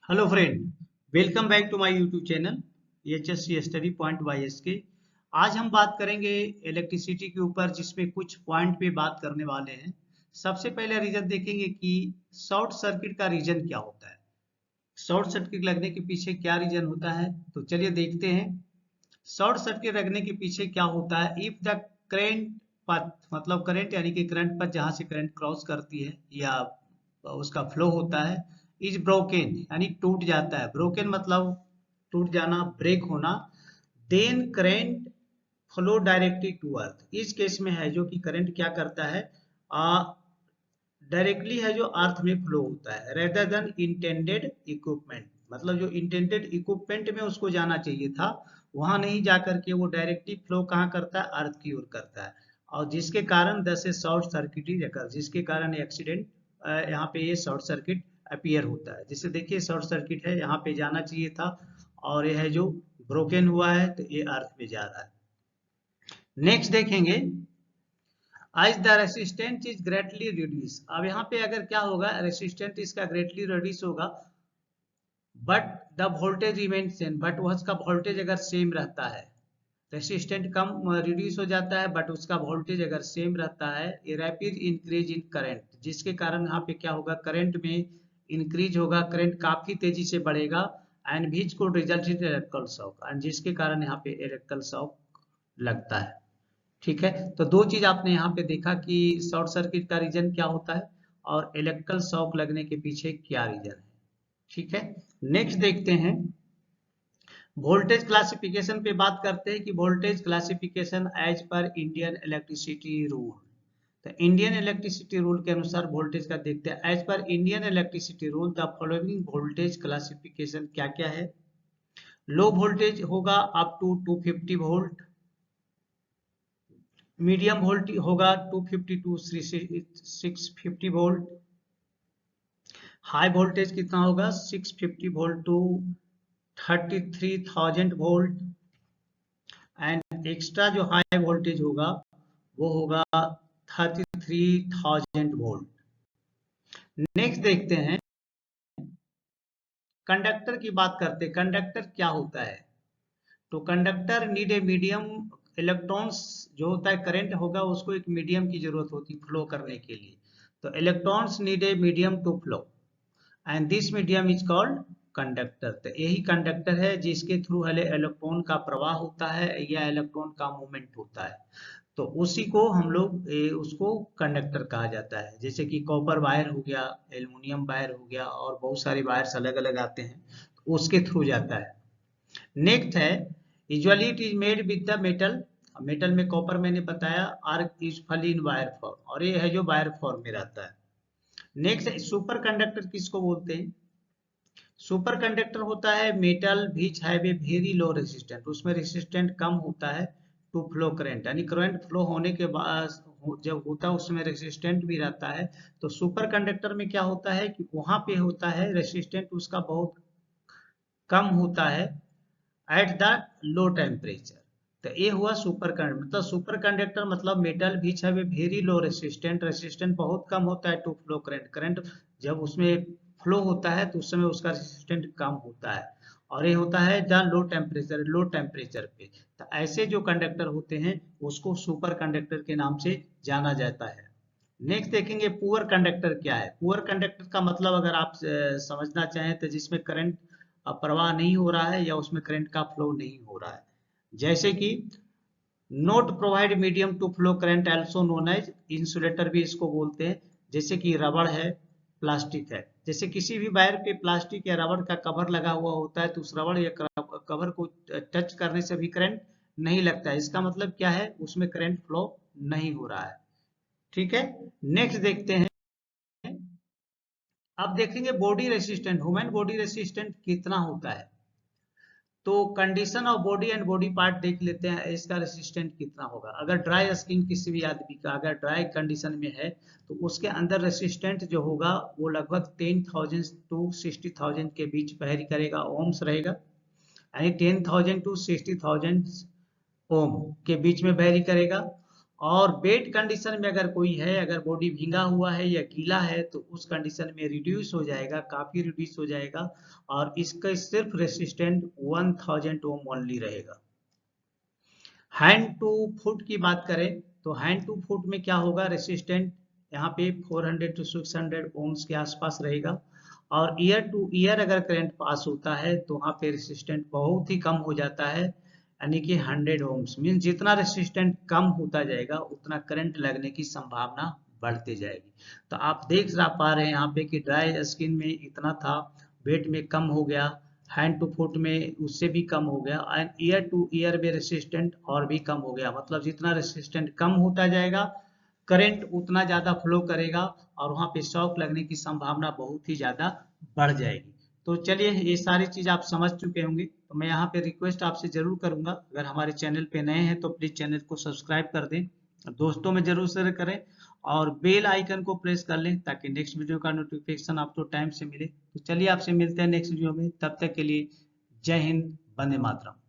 Hello friend, welcome back to my YouTube channel HSC study point by SK. आज हम बात करेंगे electricity के ऊपर, जिसमें कुछ पॉइंट पे बात करने वाले हैं। सबसे पहले रीजन देखेंगे कि शॉर्ट सर्किट का रीजन क्या होता है। शॉर्ट सर्किट लगने के पीछे क्या रीजन होता है, तो चलिए देखते हैं। शॉर्ट सर्किट लगने के पीछे क्या होता है। इफ द करंट पथ, मतलब करंट यानी कि करंट पथ जहां से करंट क्रॉस करती है या उसका फ्लो होता है, इज ब्रोकन यानी टूट जाता है। ब्रोकन मतलब टूट जाना, ब्रेक होना। Then current flow directly to earth. इस केस में है जो कि करंट क्या करता है, डायरेक्टली है जो अर्थ में फ्लो होता है, रेदर देन इंटेंडेड इक्विपमेंट। मतलब जो इंटेंडेड इक्विपमेंट में उसको जाना चाहिए था, वहां नहीं जाकर के वो डायरेक्टली फ्लो कहाँ करता है, अर्थ की ओर करता है। और जिसके कारण दस शॉर्ट सर्किट अकर, जिसके कारण एक्सीडेंट, यहाँ पे ये शॉर्ट सर्किट अपीयर होता है। जिससे देखिए शॉर्ट सर्किट है, यहाँ पे जाना चाहिए था और यह है जो ब्रोकन हुआ है, तो ये अर्थ में जा रहा है। नेक्स्ट देखेंगे, आज the resistance is greatly reduce. अब यहाँ पे अगर क्या होगा, रेसिस्टेंस इसका ग्रेटली रिड्यूस होगा, but the voltage remain same. But वह उसका वोल्टेज अगर सेम रहता है, रेसिस्टेंट कम रिड्यूस हो जाता है बट उसका वोल्टेज अगर सेम रहता है, ये रैपिड इंक्रीज इन करंट, जिसके कारण यहाँ पे क्या होगा, करंट में इंक्रीज होगा, करंट काफी तेजी से बढ़ेगा, and which code result in electrical shock, and जिसके कारण यहाँ पे इलेक्ट्रिकल शॉक लगता है। ठीक है, तो दो चीज आपने यहाँ पे देखा कि शॉर्ट सर्किट का रीजन क्या होता है और इलेक्ट्रिकल शॉक लगने के पीछे क्या रीजन है। ठीक है, नेक्स्ट देखते हैं, वोल्टेज क्लासिफिकेशन पे बात करते हैं कि voltage classification as per Indian electricity rule. तो इंडियन इलेक्ट्रिसिटी रूल के अनुसार वोल्टेज का देखते हैं। As per Indian electricity rule the following voltage classification क्या क्या है। लो वोल्टेज होगा up to 250 volt, medium volt होगा 250 टू 650 वोल्ट, हाई वोल्टेज कितना होगा 650 volt to 33,000 volt, and extra जो हाई वोल्टेज होगा वो होगा 33,000 वोल्ट। नेक्स्ट देखते हैं, कंडक्टर की बात करते हैं। कंडक्टर क्या होता है, तो conductor need a medium, electrons जो होता है, करंट होगा उसको एक मीडियम की जरूरत होती है फ्लो करने के लिए। तो electrons need a medium to flow and this medium is called conductor. तो यही कंडक्टर है जिसके थ्रू इलेक्ट्रॉन का प्रवाह होता है या इलेक्ट्रॉन का मूवमेंट होता है। तो उसी को हम लोग उसको कंडक्टर कहा जाता है। जैसे कि कॉपर वायर हो गया, एल्युमिनियम वायर हो गया, और बहुत सारे वायर्स अलग अलग आते हैं, तो उसके थ्रू जाता है। नेक्स्ट है, usually it is made with the metal. Metal में कॉपर मैंने बताया, are usefully in wire form, और ये है जो वायर फॉर्म में रहता है। नेक्स्ट, सुपर कंडक्टर किसको बोलते हैं। सुपर कंडक्टर होता है metal which have a very low resistant, उसमें रेसिस्टेंट कम होता है टू फ्लो करंट, यानी करंट फ्लो होने के बाद जब होता है उसमें रेसिस्टेंट भी रहता है। तो सुपर कंडक्टर में क्या होता है कि वहां पे होता है रेसिस्टेंट उसका बहुत कम होता है एट द लो टेम्परेचर। तो ये हुआ सुपर कंडक्टर। मतलब सुपर कंडक्टर मतलब metal which have a very low resistant, resistant बहुत कम होता है टू फ्लो करंट, करंट जब उसमें फ्लो होता है तो उस समय उसका रेसिस्टेंट कम होता है, और ये होता है the low temperature, low temperature पे। तो ऐसे जो कंडक्टर होते हैं उसको सुपर कंडक्टर के नाम से जाना जाता है। नेक्स्ट देखेंगे, पुअर कंडक्टर क्या है। पुअर कंडक्टर का मतलब अगर आप समझना चाहें तो जिसमें करंट प्रवाह नहीं हो रहा है या उसमें करंट का फ्लो नहीं हो रहा है। जैसे कि not provide medium to flow current, also known as insulator भी इसको बोलते हैं। जैसे कि रबड़ है, प्लास्टिक है, जैसे किसी भी वायर पे प्लास्टिक या रबड़ का कवर लगा हुआ होता है, तो उस रबड़ या कवर को टच करने से भी करंट नहीं लगता है। इसका मतलब क्या है, उसमें करंट फ्लो नहीं हो रहा है। ठीक है, नेक्स्ट देखते हैं। अब देखेंगे body resistant, human body resistant कितना होता है। तो condition of body and body part देख लेते हैं, इसका रेसिस्टेंट कितना होगा। अगर ड्राई स्किन किसी भी आदमी का अगर ड्राई कंडीशन में है, तो उसके अंदर रेसिस्टेंट जो होगा वो लगभग 10,000 टू 60,000 के बीच वैरी करेगा, ओम्स रहेगा, यानी 10,000 टू 60,000 ओम के बीच में वैरी करेगा। और वेट कंडीशन में अगर कोई है, अगर बॉडी भींगा हुआ है या गीला है तो उस कंडीशन में रिड्यूस हो जाएगा, काफी रिड्यूस हो जाएगा, और इसका सिर्फ रेसिस्टेंट 1000 ओम ओनली रहेगा। हैंड टू फुट की बात करें तो हैंड टू फुट में क्या होगा, रेसिस्टेंट यहाँ पे 400 टू 600 ओम्स के आसपास रहेगा, और ईयर टू ईयर अगर करंट पास होता है तो वहाँ पे रेसिस्टेंट बहुत ही कम हो जाता है, यानी कि 100 ओम्स। मीन जितना रेसिस्टेंट कम होता जाएगा उतना करंट लगने की संभावना बढ़ती जाएगी। तो आप देख पा रहे हैं यहाँ पे कि ड्राई स्किन में इतना था, वेट में कम हो गया, हैंड टू फुट में उससे भी कम हो गया, एंड ईयर टू ईयर में रेसिस्टेंट और भी कम हो गया। मतलब जितना रेसिस्टेंट कम होता जाएगा करंट उतना ज्यादा फ्लो करेगा और वहां पे शॉक लगने की संभावना बहुत ही ज्यादा बढ़ जाएगी। तो चलिए, ये सारी चीज आप समझ चुके होंगे। तो मैं यहाँ पे रिक्वेस्ट आपसे जरूर करूंगा, अगर हमारे चैनल पे नए हैं तो प्लीज चैनल को सब्सक्राइब कर दें, दोस्तों में जरूर शेयर करें, और बेल आइकन को प्रेस कर लें ताकि नेक्स्ट वीडियो का नोटिफिकेशन आपको टाइम से मिले। तो चलिए, आपसे मिलते हैं नेक्स्ट वीडियो में, तब तक के लिए जय हिंद, वंदे मातरम।